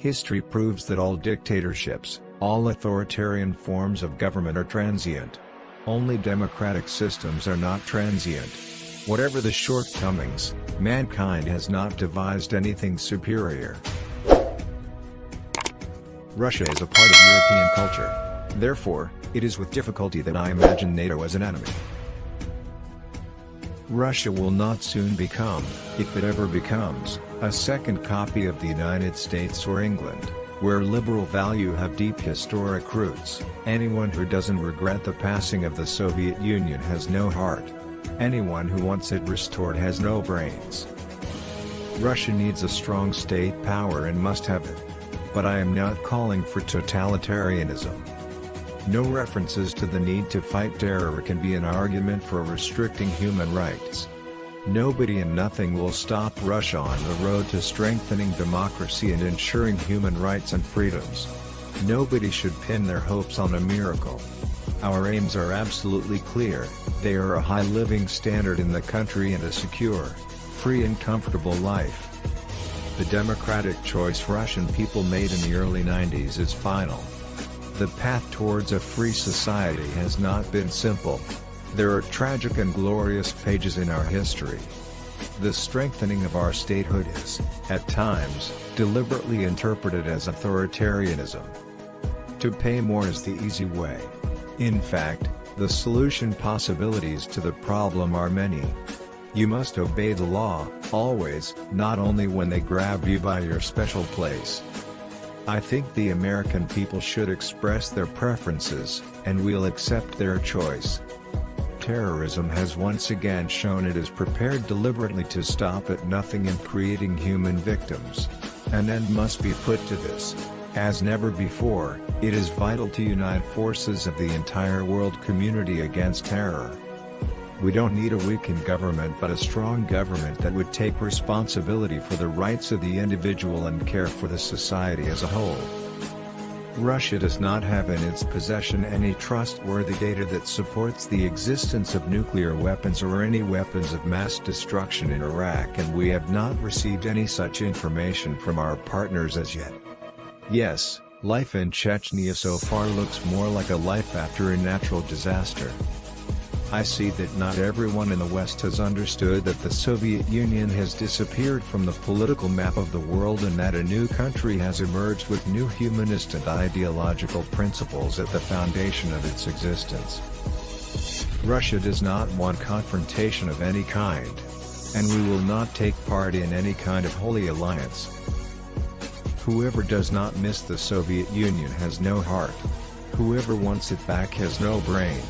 History proves that all dictatorships, all authoritarian forms of government are transient. Only democratic systems are not transient. Whatever the shortcomings, mankind has not devised anything superior. Russia is a part of European culture. Therefore, it is with difficulty that I imagine NATO as an enemy. Russia will not soon become, if it ever becomes, a second copy of the United States or England, where liberal values have deep historic roots. Anyone who doesn't regret the passing of the Soviet Union has no heart. Anyone who wants it restored has no brains. Russia needs a strong state power and must have it. But I am not calling for totalitarianism. No references to the need to fight terror can be an argument for restricting human rights. Nobody and nothing will stop Russia on the road to strengthening democracy and ensuring human rights and freedoms. Nobody should pin their hopes on a miracle. Our aims are absolutely clear. They are a high living standard in the country and a secure, free and comfortable life. The democratic choice Russian people made in the early 90s is final. The path towards a free society has not been simple. There are tragic and glorious pages in our history. The strengthening of our statehood is, at times, deliberately interpreted as authoritarianism. To pay more is the easy way. In fact, the solution possibilities to the problem are many. You must obey the law, always, not only when they grab you by your special place. I think the American people should express their preferences, and we'll accept their choice. Terrorism has once again shown it is prepared deliberately to stop at nothing in creating human victims. An end must be put to this. As never before, it is vital to unite forces of the entire world community against terror. We don't need a weakened government but a strong government that would take responsibility for the rights of the individual and care for the society as a whole. Russia does not have in its possession any trustworthy data that supports the existence of nuclear weapons or any weapons of mass destruction in Iraq, and we have not received any such information from our partners as yet. Yes, life in Chechnya so far looks more like a life after a natural disaster. I see that not everyone in the West has understood that the Soviet Union has disappeared from the political map of the world and that a new country has emerged with new humanist and ideological principles at the foundation of its existence. Russia does not want confrontation of any kind. And we will not take part in any kind of holy alliance. Whoever does not miss the Soviet Union has no heart. Whoever wants it back has no brain.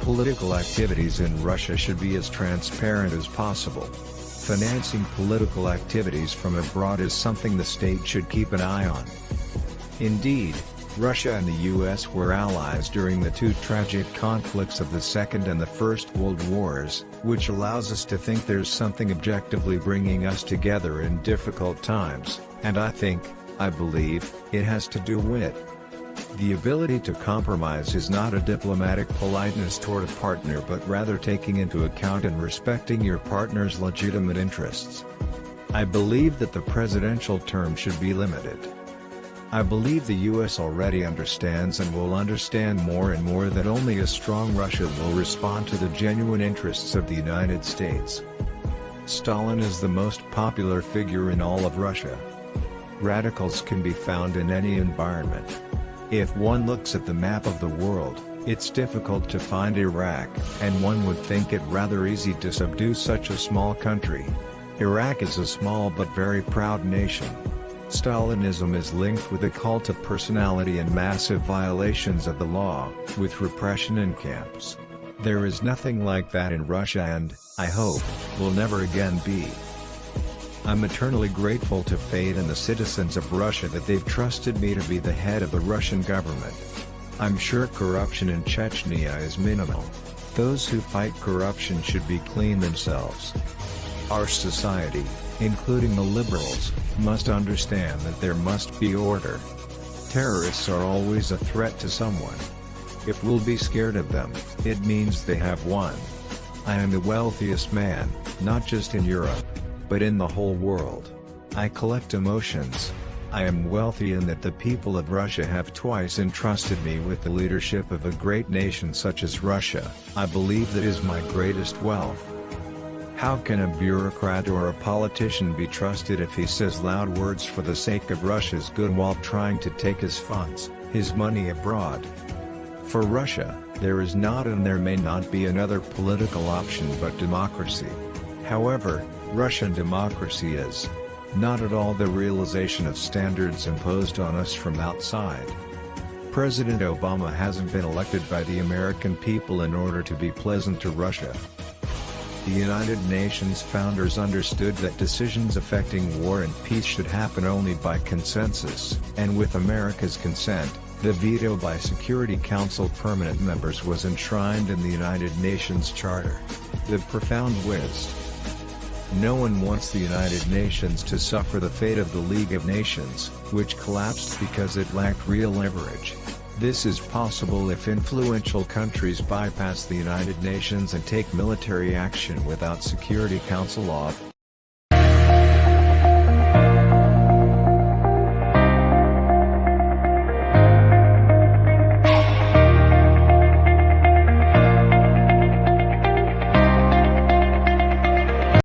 Political activities in Russia should be as transparent as possible. Financing political activities from abroad is something the state should keep an eye on. Indeed, Russia and the US were allies during the two tragic conflicts of the Second and the First World Wars, which allows us to think there's something objectively bringing us together in difficult times, and I believe, it has to do with the ability to compromise is not a diplomatic politeness toward a partner but rather taking into account and respecting your partner's legitimate interests. I believe that the presidential term should be limited. I believe the US already understands and will understand more and more that only a strong Russia will respond to the genuine interests of the United States. Stalin is the most popular figure in all of Russia. Radicals can be found in any environment. If one looks at the map of the world, it's difficult to find Iraq, and one would think it rather easy to subdue such a small country. Iraq is a small but very proud nation. Stalinism is linked with a cult of personality and massive violations of the law, with repression in camps. There is nothing like that in Russia and, I hope, will never again be. I'm eternally grateful to fate and the citizens of Russia that they've trusted me to be the head of the Russian government. I'm sure corruption in Chechnya is minimal. Those who fight corruption should be clean themselves. Our society, including the liberals, must understand that there must be order. Terrorists are always a threat to someone. If we'll be scared of them, it means they have won. I am the wealthiest man, not just in Europe, but in the whole world. I collect emotions. I am wealthy in that the people of Russia have twice entrusted me with the leadership of a great nation such as Russia. I believe that is my greatest wealth. How can a bureaucrat or a politician be trusted if he says loud words for the sake of Russia's good while trying to take his funds, his money abroad? For Russia, there is not and there may not be another political option but democracy. However, Russian democracy is not at all the realization of standards imposed on us from outside. President Obama hasn't been elected by the American people in order to be pleasant to Russia. The United Nations founders understood that decisions affecting war and peace should happen only by consensus, and with America's consent, the veto by Security Council permanent members was enshrined in the United Nations Charter. The profound wisdom. No one wants the United Nations to suffer the fate of the League of Nations, which collapsed because it lacked real leverage. This is possible if influential countries bypass the United Nations and take military action without Security Council law.